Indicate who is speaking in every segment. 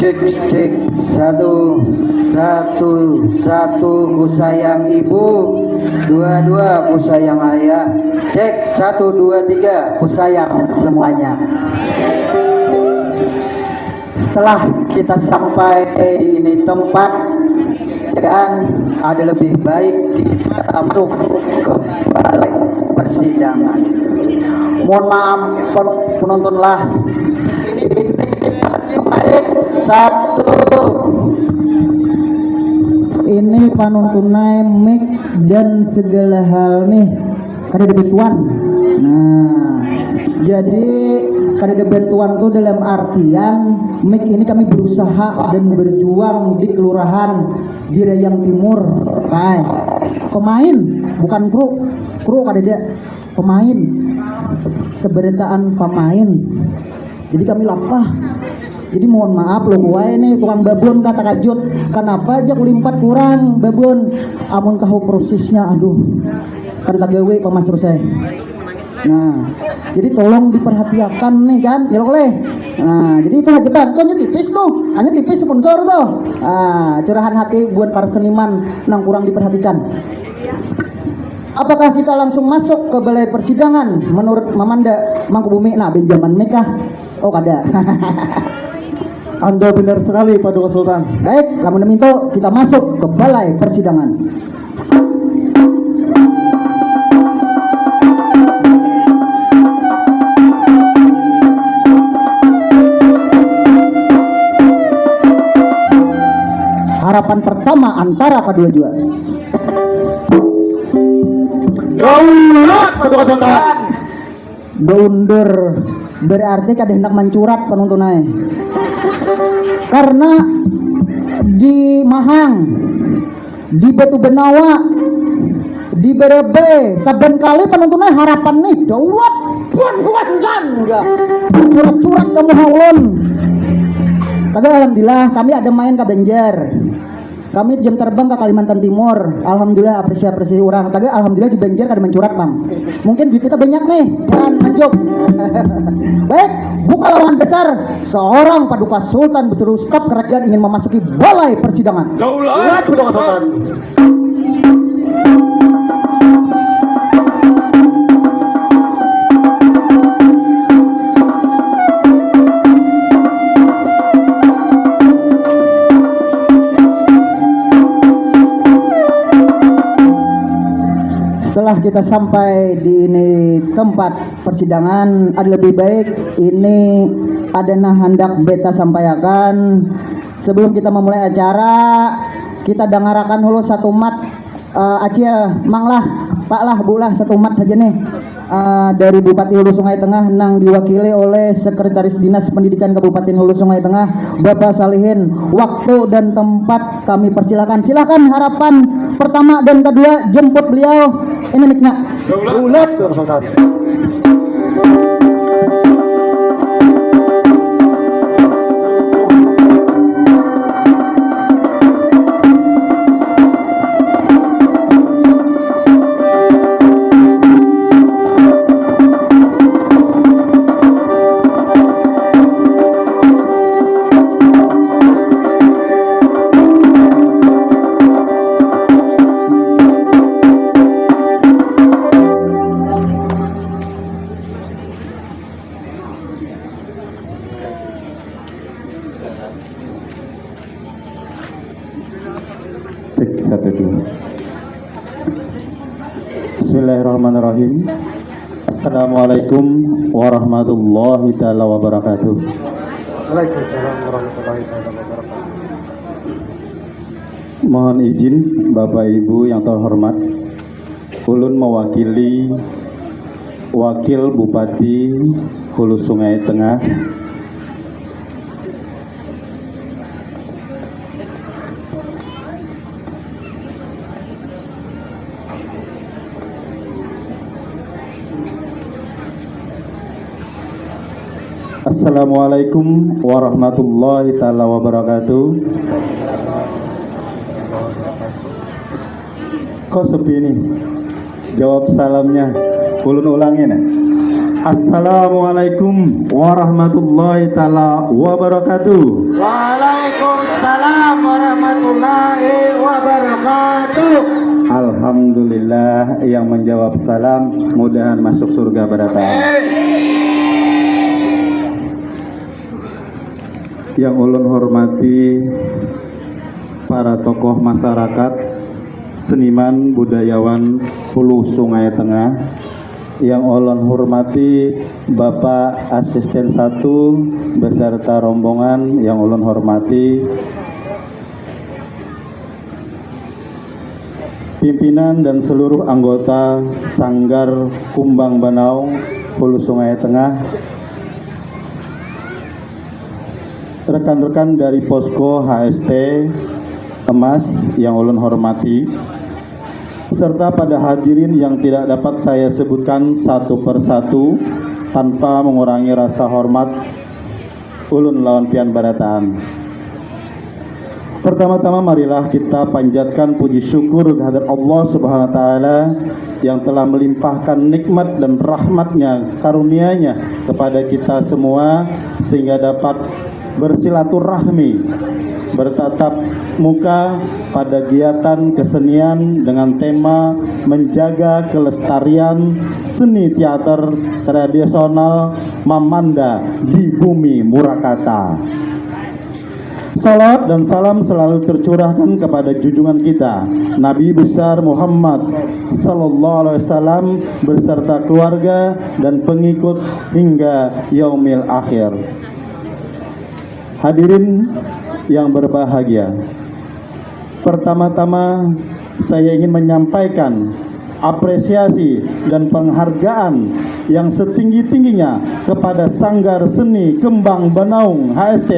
Speaker 1: Cek cek satu satu satu, ku sayang ibu, dua dua, ku sayang ayah. Cek satu dua tiga, ku sayang semuanya. Setelah kita sampai ini tempat, kan ada lebih baik kita masuk ke balai persidangan. Mohon maaf penontonlah. Satu, ini panuntunai mic dan segala hal nih kada ada bantuan. Nah, jadi kada ada bantuan tuh dalam artian mic ini kami berusaha dan berjuang di kelurahan di Rayang Timur. Baik, pemain bukan kru kada ada pemain, seberitaan pemain. Jadi kami lapah. Jadi mohon maaf lo gue ini tukang babon kata kajut. Kenapa aja kulimpat kurang babon? Amun tahu prosesnya, aduh. Kan tak gawe pemas terus saya. Nah, jadi tolong diperhatikan nih kan, ya boleh. Nah, jadi itu aja bang, hanya tipis tuh, hanya tipis sponsor tuh. Nah, curahan hati buat para seniman nang kurang diperhatikan. Apakah kita langsung masuk ke balai persidangan menurut Mamanda Mangkubumi? Nah, Benjamin Mekah. Oh, kada.
Speaker 2: Anda benar sekali Paduka Sultan.
Speaker 1: Baik, lamun demikian kita masuk ke balai persidangan. Harapan pertama antara kedua jua.
Speaker 2: Daulat Paduka Sultan.
Speaker 1: Daundur berarti kada hendak mencurat penuntunai. Karena di Mahang, di Batu Benawa, di Berebe, saben kali penuntunai harapan nih daulat buat kan ya. Curat-curat kamu haulun. Tapi alhamdulillah kami ada main ke Banjar. Kami jam terbang ke Kalimantan Timur. Alhamdulillah apresiasi orang. Tapi alhamdulillah di Banjar kada mencurat bang. Mungkin duit kita banyak nih dan menjog. Baik, buka lawan besar. Seorang Paduka Sultan beserta staf kerajaan ingin memasuki balai persidangan.
Speaker 2: Daulat Paduka Sultan.
Speaker 1: Setelah kita sampai di ini tempat persidangan, ada lebih baik ini adana hendak beta sampaikan sebelum kita memulai acara. Kita dengarakan dulu satu mat acil manglah pak lah bu lah satu mat aja nih dari Bupati Hulu Sungai Tengah nang diwakili oleh Sekretaris Dinas Pendidikan Kabupaten Hulu Sungai Tengah Bapak Salihin. Waktu dan tempat kami persilakan. Silakan harapan pertama dan kedua jemput beliau. Ini miknya.
Speaker 2: Daulat Paduka Sultan.
Speaker 3: Cek 1 2. Bismillahirrahmanirrahim. Assalamualaikum warahmatullahi taala wabarakatuh.
Speaker 2: Waalaikumsalam warahmatullahi wabarakatuh.
Speaker 3: Mohon izin Bapak Ibu yang terhormat, ulun mewakili Wakil Bupati Hulu Sungai Tengah Assalamualaikum warahmatullahi taala wabarakatuh. Kok sepi nih? Jawab salamnya. Ulun ulangin ya. Assalamualaikum warahmatullahi taala wabarakatuh.
Speaker 2: Waalaikumsalam warahmatullahi wabarakatuh.
Speaker 3: Alhamdulillah, yang menjawab salam mudahan masuk surga barata. Yang ulun hormati para tokoh masyarakat, seniman, budayawan Hulu Sungai Tengah, yang ulun hormati Bapak Asisten 1 beserta rombongan, yang ulun hormati pimpinan dan seluruh anggota Sanggar Kumbang Banaung Hulu Sungai Tengah, rekan-rekan dari Posko HST Emas yang ulun hormati, serta pada hadirin yang tidak dapat saya sebutkan satu persatu tanpa mengurangi rasa hormat ulun lawan pian barataan. Pertama-tama marilah kita panjatkan puji syukur kehadirat Allah Subhanahu wa taala yang telah melimpahkan nikmat dan rahmatnya, karunia-Nya kepada kita semua sehingga dapat bersilaturahmi, bertatap muka pada kegiatan kesenian dengan tema menjaga kelestarian seni teater tradisional Mamanda di bumi Murakata. Salat dan salam selalu tercurahkan kepada junjungan kita Nabi besar Muhammad sallallahu alaihi wasallam beserta keluarga dan pengikut hingga yaumil akhir. Hadirin yang berbahagia, pertama-tama saya ingin menyampaikan apresiasi dan penghargaan yang setinggi-tingginya kepada Sanggar Seni Kembang Banaung HST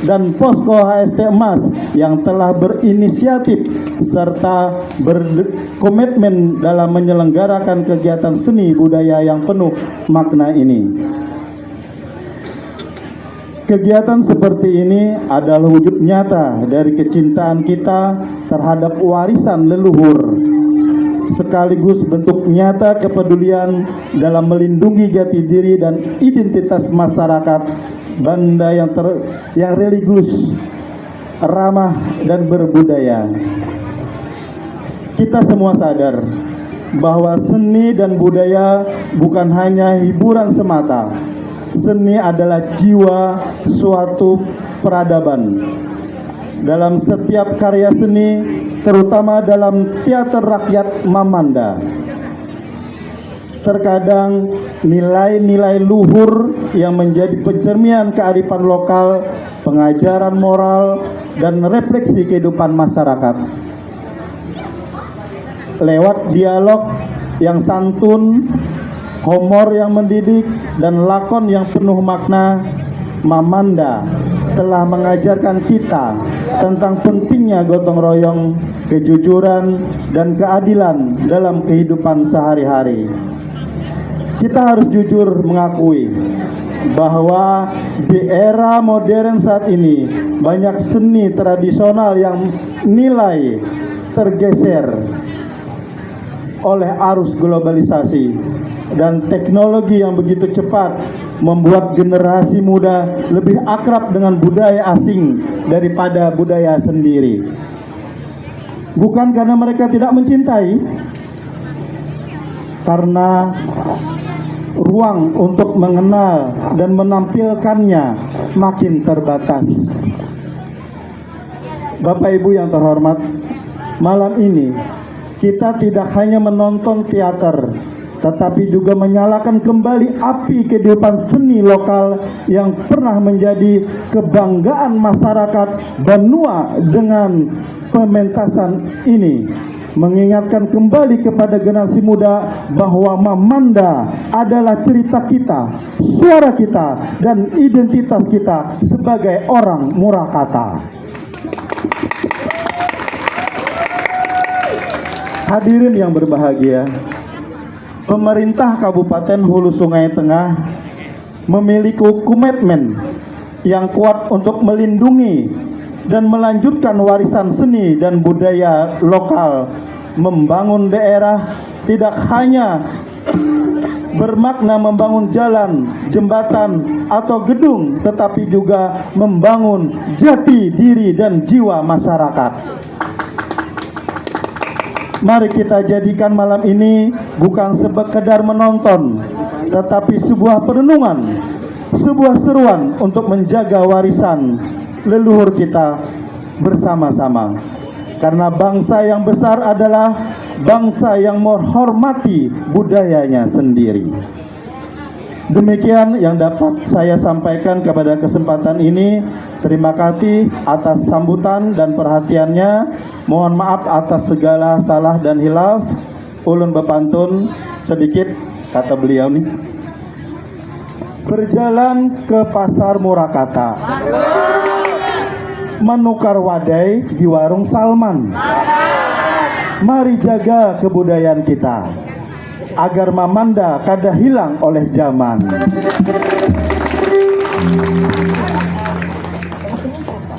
Speaker 3: dan Posko HST Emas yang telah berinisiatif serta berkomitmen dalam menyelenggarakan kegiatan seni budaya yang penuh makna ini. Kegiatan seperti ini adalah wujud nyata dari kecintaan kita terhadap warisan leluhur, sekaligus bentuk nyata kepedulian dalam melindungi jati diri dan identitas masyarakat Banda yang religius, ramah dan berbudaya. Kita semua sadar bahwa seni dan budaya bukan hanya hiburan semata. Seni adalah jiwa suatu peradaban. Dalam setiap karya seni, terutama dalam teater rakyat Mamanda, terkadang nilai-nilai luhur yang menjadi pencerminan kearifan lokal, pengajaran moral, dan refleksi kehidupan masyarakat. Lewat dialog yang santun, humor yang mendidik, dan lakon yang penuh makna, Mamanda telah mengajarkan kita tentang pentingnya gotong royong, kejujuran, dan keadilan dalam kehidupan sehari-hari. Kita harus jujur mengakui bahwa di era modern saat ini banyak seni tradisional yang nilai tergeser oleh arus globalisasi dan teknologi yang begitu cepat membuat generasi muda lebih akrab dengan budaya asing daripada budaya sendiri. Bukan karena mereka tidak mencintai, karena ruang untuk mengenal dan menampilkannya makin terbatas. Bapak Ibu yang terhormat, malam ini kita tidak hanya menonton teater, tetapi juga menyalakan kembali api kehidupan seni lokal yang pernah menjadi kebanggaan masyarakat Banua dengan pementasan ini. Mengingatkan kembali kepada generasi muda bahwa Mamanda adalah cerita kita, suara kita, dan identitas kita sebagai orang Murakata. Hadirin yang berbahagia, pemerintah Kabupaten Hulu Sungai Tengah memiliki komitmen yang kuat untuk melindungi dan melanjutkan warisan seni dan budaya lokal, membangun daerah tidak hanya bermakna membangun jalan, jembatan, atau gedung, tetapi juga membangun jati diri dan jiwa masyarakat. Mari kita jadikan malam ini bukan sekedar menonton, tetapi sebuah perenungan, sebuah seruan untuk menjaga warisan leluhur kita bersama-sama. Karena bangsa yang besar adalah bangsa yang menghormati budayanya sendiri. Demikian yang dapat saya sampaikan kepada kesempatan ini. Terima kasih atas sambutan dan perhatiannya. Mohon maaf atas segala salah dan hilaf. Ulun bepantun sedikit, kata beliau nih. Berjalan ke pasar Murakata, menukar wadai di warung Salman. Mari jaga kebudayaan kita agar mamanda kada hilang oleh zaman.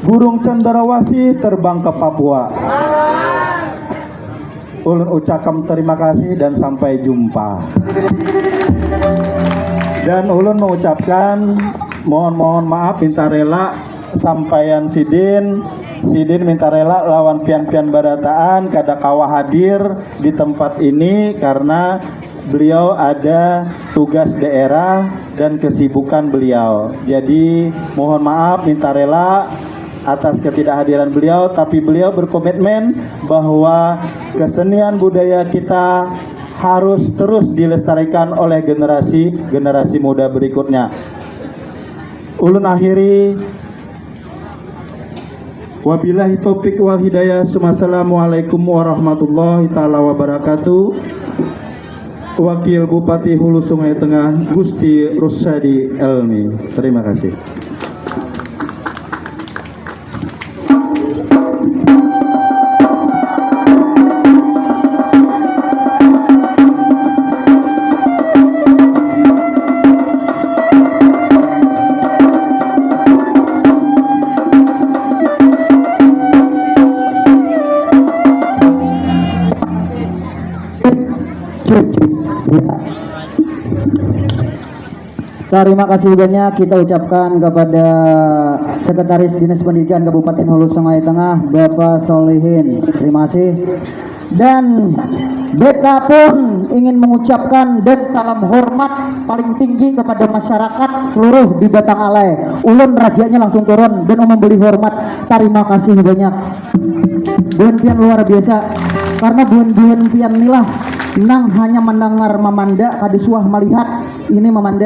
Speaker 3: Burung cendrawasih terbang ke Papua. Ulun ucapkan terima kasih dan sampai jumpa. Dan ulun mengucapkan mohon maaf, minta rela sampaian Sidin minta rela lawan pian-pian barataan kada kawa hadir di tempat ini karena beliau ada tugas daerah dan kesibukan beliau. Jadi mohon maaf, minta rela atas ketidakhadiran beliau, tapi beliau berkomitmen bahwa kesenian budaya kita harus terus dilestarikan oleh generasi muda berikutnya. Ulun akhiri, wabillahi taufiq wal hidayah. Assalamualaikum warahmatullahi taala wabarakatuh. Wakil Bupati Hulu Sungai Tengah Gusti Rusyadi Elmi. Terima kasih.
Speaker 1: Terima kasih banyak kita ucapkan kepada Sekretaris Dinas Pendidikan Kabupaten Hulu Sungai Tengah, Bapak Solihin. Terima kasih. Dan beta pun ingin mengucapkan dan salam hormat paling tinggi kepada masyarakat seluruh di Batang Alai. Ulun rakyatnya langsung turun dan memberi hormat. Terima kasih banyak. Buen pian luar biasa. Karena buen pian inilah nang hanya mendengar memanda kadisuah melihat ini memanda